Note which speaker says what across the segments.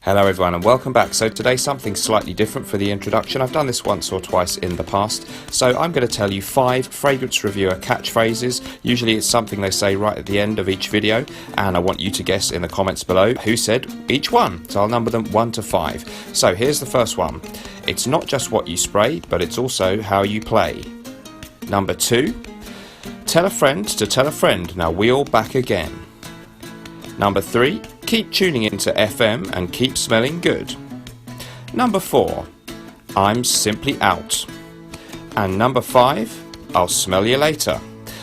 Speaker 1: Hello everyone and welcome back. So today something slightly different for the introduction. I've done this once or twice in the past. So I'm going to tell you 5 fragrance reviewer catchphrases. Usually it's something they say right at the end of each video, and I want you to guess in the comments below who said each one. So I'll number them 1 to 5. So here's the first one. It's not just what you spray, but it's also how you play. Number 2. Tell a friend to tell a friend. Now we'll back again. Number 3. Keep tuning into FM and keep smelling good. Number 4. I'm simply out. And number 5. I'll smell you later.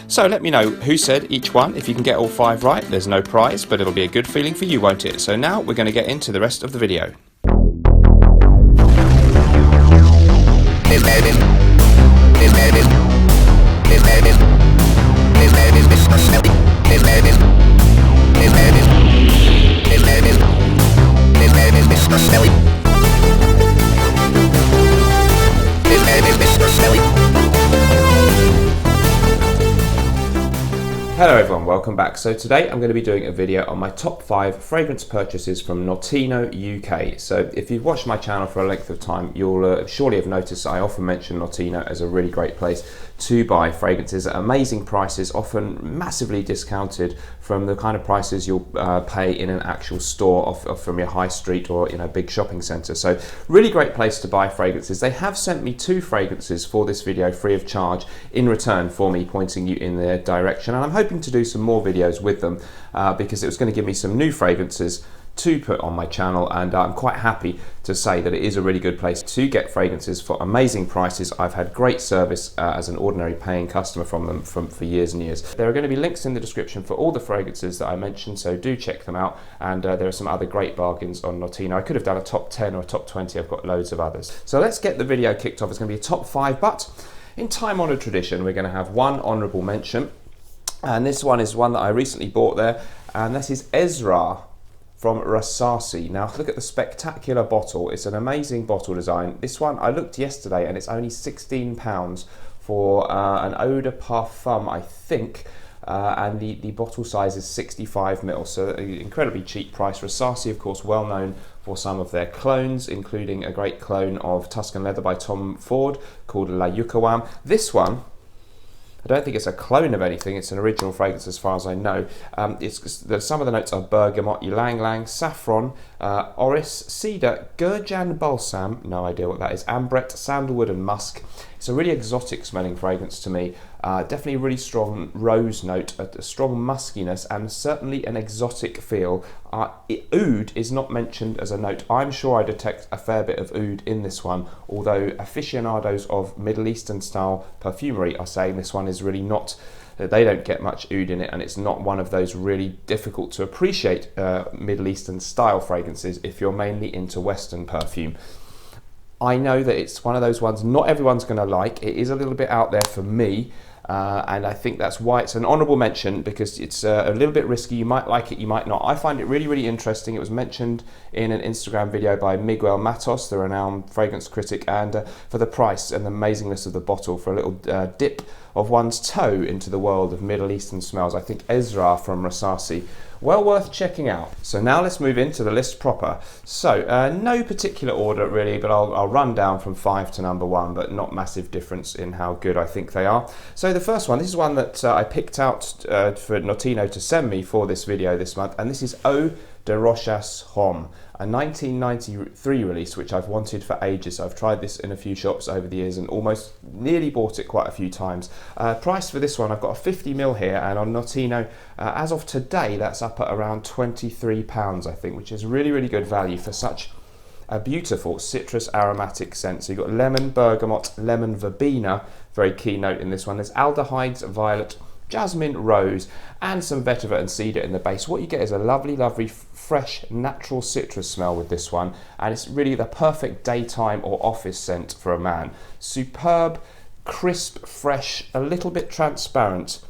Speaker 1: So let me know who said each one. If you can get all 5 right, there's no prize, but it'll be a good feeling for you, won't it? So now we're going to get into the rest of the video. Hello everyone, welcome back. So today I'm going to be doing a video on my top 5 fragrance purchases from Notino UK. So if you've watched my channel for a length of time, you'll surely have noticed I often mention Notino as a really great place to buy fragrances at amazing prices, often massively discounted from the kind of prices you'll pay in an actual store off from your high street or in a big shopping centre. So really great place to buy fragrances. They have sent me 2 fragrances for this video free of charge in return for me pointing you in their direction, and I'm hoping to do some more videos with them because it was going to give me some new fragrances to put on my channel, and I'm quite happy to say that it is a really good place to get fragrances for amazing prices. I've had great service as an ordinary paying customer from them for years and years. There are going to be links in the description for all the fragrances that I mentioned, so do check them out, and there are some other great bargains on Notino. I could have done a top 10 or a top 20, I've got loads of others. So let's get the video kicked off. It's going to be a top 5, but in time-honoured tradition we're going to have one honourable mention, and this one is one that I recently bought there, and this is Esraa from Rasasi. Now look at the spectacular bottle. It's an amazing bottle design. This one I looked yesterday and it's only £16 for an eau de parfum, I think, and the bottle size is 65ml, so an incredibly cheap price. Rasasi, of course, well known for some of their clones, including a great clone of Tuscan Leather by Tom Ford called La Yucawam. This one, I don't think it's a clone of anything, it's an original fragrance as far as I know. Some of the notes are bergamot, ylang ylang, saffron, orris, cedar, gurjan balsam, no idea what that is, ambret, sandalwood and musk. It's a really exotic smelling fragrance to me. Definitely a really strong rose note, a strong muskiness, and certainly an exotic feel. Oud is not mentioned as a note. I'm sure I detect a fair bit of oud in this one, although aficionados of Middle Eastern style perfumery are saying this one is really not, they don't get much oud in it, and it's not one of those really difficult to appreciate Middle Eastern style fragrances if you're mainly into Western perfume. I know that it's one of those ones not everyone's going to like. It is a little bit out there for me, and I think that's why it's an honourable mention, because it's a little bit risky. You might like it, you might not. I find it really, really interesting. It was mentioned in an Instagram video by Miguel Matos, the renowned fragrance critic, and for the price and the amazingness of the bottle, for a little dip of one's toe into the world of Middle Eastern smells, I think Esraa from Rasasi, well worth checking out. So now let's move into the list proper. So no particular order really, but I'll run down from 5 to number 1, but not massive difference in how good I think they are. So the first one, this is one that I picked out for Notino to send me for this video this month, and this is Eau de Rochas Homme, a 1993 release which I've wanted for ages. I've tried this in a few shops over the years and almost nearly bought it quite a few times. Price for this one, I've got a 50ml here, and on Notino as of today that's up at around £23 I think, which is really, really good value for such a beautiful citrus aromatic scent. So you've got lemon, bergamot, lemon verbena, very key note in this one. There's aldehydes, violet, jasmine, rose, and some vetiver and cedar in the base. What you get is a lovely, lovely, fresh, natural citrus smell with this one, and it's really the perfect daytime or office scent for a man. Superb, crisp, fresh, a little bit transparent,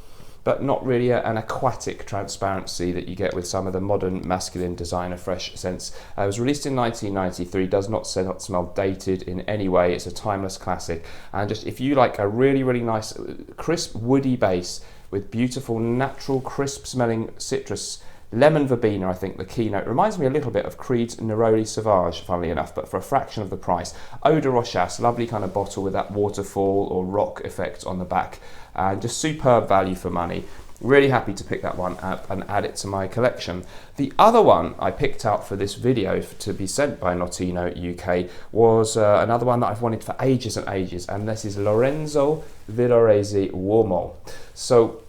Speaker 1: but not really an aquatic transparency that you get with some of the modern masculine designer fresh scents. It was released in 1993, does not smell dated in any way. It's a timeless classic, and just if you like a really, really nice, crisp, woody base with beautiful, natural, crisp smelling citrus Lemon verbena, I think, the keynote. Reminds me a little bit of Creed's Neroli Sauvage, funnily enough, but for a fraction of the price. Eau de Rochas, lovely kind of bottle with that waterfall or rock effect on the back. Just superb value for money. Really happy to pick that one up and add it to my collection. The other one I picked out for this video to be sent by Notino UK was another one that I've wanted for ages and ages, and this is LORENZO Villoresi Uomo. So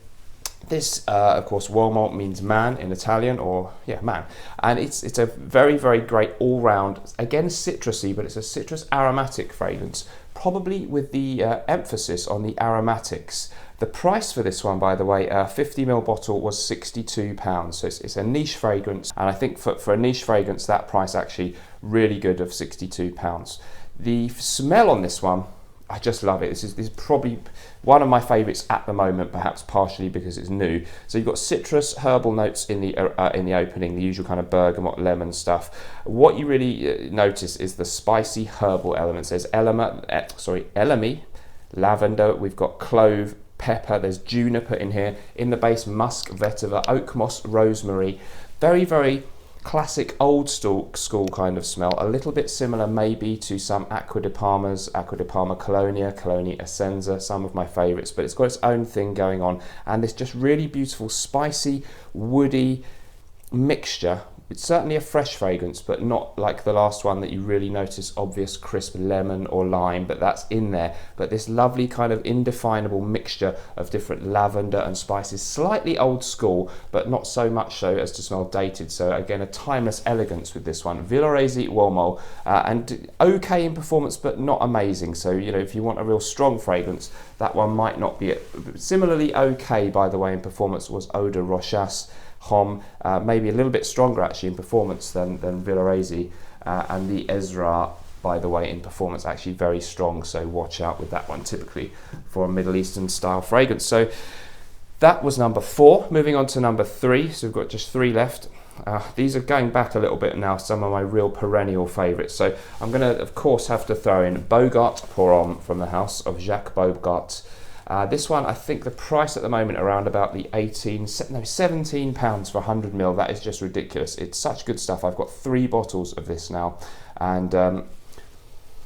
Speaker 1: this, of course, uomo means man in Italian, or yeah, man. And it's a very, very great all-round, again citrusy, but it's a citrus aromatic fragrance, probably with the emphasis on the aromatics. The price for this one, by the way, a 50ml bottle was £62. So it's a niche fragrance, and I think for a niche fragrance, that price actually really good of £62. The smell on this one, I just love it. This is probably one of my favourites at the moment, perhaps partially because it's new. So you've got citrus, herbal notes in the opening, the usual kind of bergamot, lemon stuff. What you really notice is the spicy herbal elements. There's elemi, lavender. We've got clove, pepper. There's juniper in here. In the base, musk, vetiver, oak moss, rosemary. Very, very classic old school kind of smell, a little bit similar maybe to some Acqua di Parma's, Acqua di Parma Colonia, Colonia Essenza, some of my favourites, but it's got its own thing going on, and this just really beautiful spicy woody mixture. It's certainly a fresh fragrance, but not like the last one that you really notice obvious crisp lemon or lime, but that's in there. But this lovely kind of indefinable mixture of different lavender and spices, slightly old school, but not so much so as to smell dated. So again, a timeless elegance with this one. Villoresi Uomo, and okay in performance, but not amazing. So, you know, if you want a real strong fragrance, that one might not be it. Similarly okay, by the way, in performance was Eau de Rochas Homme, maybe a little bit stronger actually in performance than Villoresi, and the Esraa, by the way, in performance actually very strong, so watch out with that one, typically for a Middle Eastern style fragrance. So that was number 4. Moving on to number 3, so we've got just 3 left. These are going back a little bit now, some of my real perennial favourites. So I'm going to, of course, have to throw in Bogart Pour Homme from the house of Jacques Bogart. This one, I think the price at the moment around about the £17 for 100ml. That is just ridiculous. It's such good stuff. I've got 3 bottles of this now, and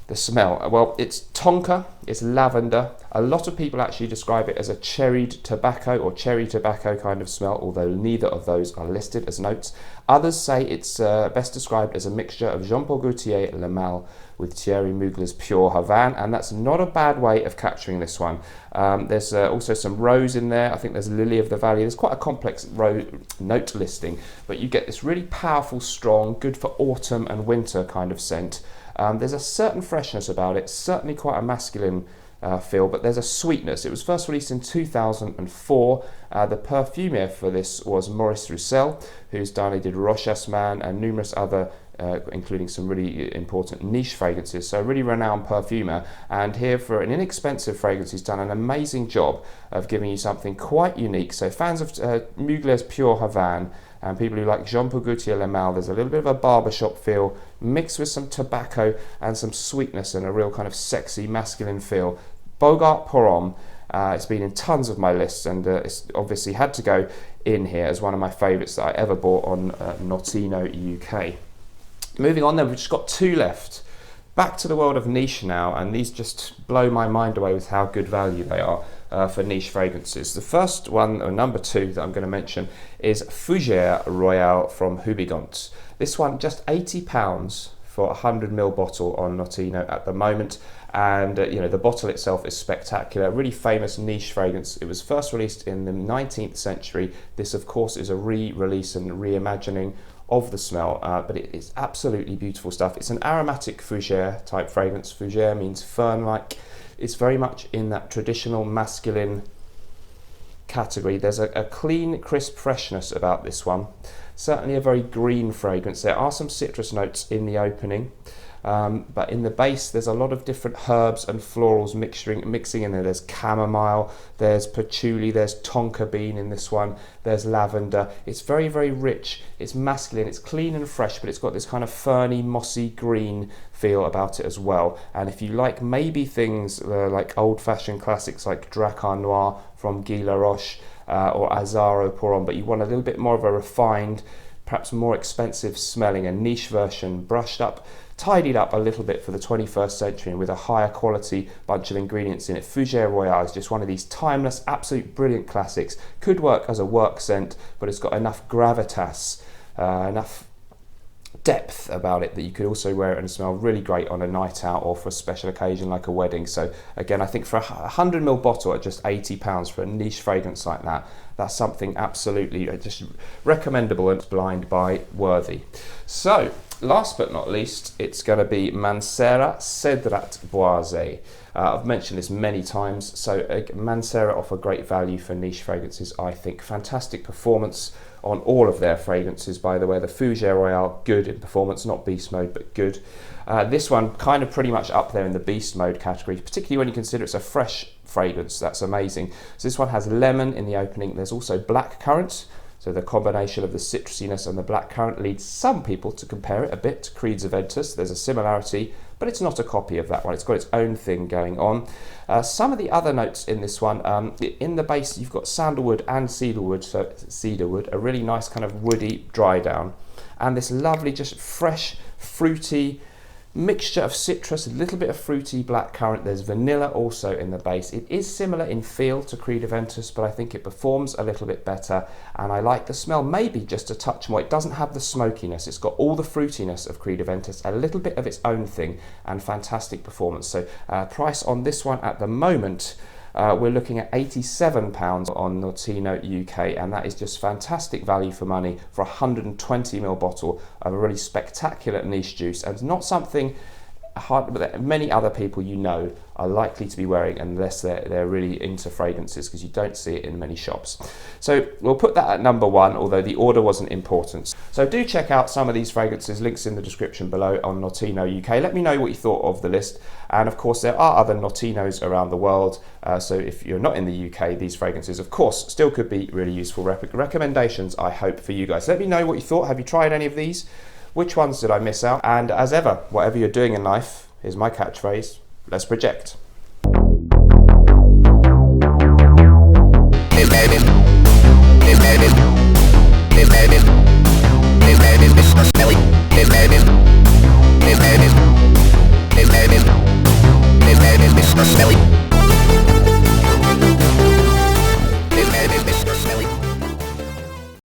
Speaker 1: the smell, well, it's tonka, it's lavender. A lot of people actually describe it as a cherried tobacco or cherry tobacco kind of smell, although neither of those are listed as notes. Others say it's best described as a mixture of Jean-Paul Gaultier Le Mal with Thierry Mugler's Pure Havane, and that's not a bad way of capturing this one. There's also some rose in there. I think there's Lily of the Valley. There's quite a complex note listing, but you get this really powerful, strong, good for autumn and winter kind of scent. There's a certain freshness about it, certainly quite a masculine feel, but there's a sweetness. It was first released in 2004. The perfumer for this was Maurice Roussel, who's done, he did Rochas Man and numerous other, including some really important niche fragrances, so a really renowned perfumer. And here, for an inexpensive fragrance, he's done an amazing job of giving you something quite unique. So fans of Mugler's Pure Havane and people who like Jean-Paul Gaultier Le Mal, there's a little bit of a barbershop feel mixed with some tobacco and some sweetness and a real kind of sexy masculine feel. Bogart Pour Homme, it's been in tons of my lists, and it's obviously had to go in here as one of my favourites that I ever bought on Notino UK. Moving on then, we've just got 2 left. Back to the world of niche now, and these just blow my mind away with how good value they are for niche fragrances. The first one, or number 2, that I'm going to mention is Fougere Royale from Houbigant. This one, just £80 for a 100ml bottle on Notino at the moment. And you know, the bottle itself is spectacular, really famous niche fragrance. It was first released in the 19th century. This, of course, is a re-release and reimagining of the smell, but it is absolutely beautiful stuff. It's an aromatic fougere type fragrance. Fougere means fern-like. It's very much in that traditional masculine category. There's a clean, crisp freshness about this one. Certainly a very green fragrance. There are some citrus notes in the opening, but in the base there's a lot of different herbs and florals mixing in there. There's chamomile, there's patchouli, there's tonka bean in this one, there's lavender. It's very, very rich, it's masculine, it's clean and fresh, but it's got this kind of ferny, mossy green feel about it as well. And if you like maybe things like old-fashioned classics like Dracar Noir from Guy Laroche, or Azzaro pour on, but you want a little bit more of a refined, perhaps more expensive smelling, a niche version, brushed up, tidied up a little bit for the 21st century and with a higher quality bunch of ingredients in it. Fougere Royale is just one of these timeless, absolute brilliant classics. Could work as a work scent, but it's got enough gravitas, enough depth about it that you could also wear it and smell really great on a night out or for a special occasion like a wedding. So again, I think for a 100ml bottle at just £80 for a niche fragrance like that, that's something absolutely just recommendable and blind buy worthy. So last but not least, it's going to be Mancera Cedrat Boise. I've mentioned this many times. So Mancera offer great value for niche fragrances, I think. Fantastic performance on all of their fragrances, by the way. The Fougere Royale, good in performance, not beast mode, but good. This one kind of pretty much up there in the beast mode category, particularly when you consider it's a fresh fragrance. That's amazing. So this one has lemon in the opening. There's also black currant. So the combination of the citrusiness and the black currant leads some people to compare it a bit to Creed's Aventus. There's a similarity, but it's not a copy of that one. It's got its own thing going on. Some of the other notes in this one, in the base you've got sandalwood and cedarwood, so cedarwood, a really nice kind of woody dry down, and this lovely just fresh, fruity mixture of citrus, a little bit of fruity black currant. There's vanilla also in the base. It is similar in feel to Creed Aventus, but I think it performs a little bit better, and I like the smell maybe just a touch more. It doesn't have the smokiness. It's got all the fruitiness of Creed Aventus, a little bit of its own thing, and fantastic performance. So price on this one at the moment, we're looking at £87 on Notino UK, and that is just fantastic value for money for a 120ml bottle of a really spectacular niche juice, and not something that many other people you know are likely to be wearing unless they're really into fragrances, because you don't see it in many shops. So we'll put that at number one, although the order wasn't important. So do check out some of these fragrances, links in the description below on Notino UK. Let me know what you thought of the list, and of course there are other Notinos around the world, so if you're not in the UK, these fragrances of course still could be really useful recommendations, I hope, for you guys. Let me know what you thought. Have you tried any of these? Which ones did I miss out? And as ever, whatever you're doing in life, here's my catchphrase: let's project.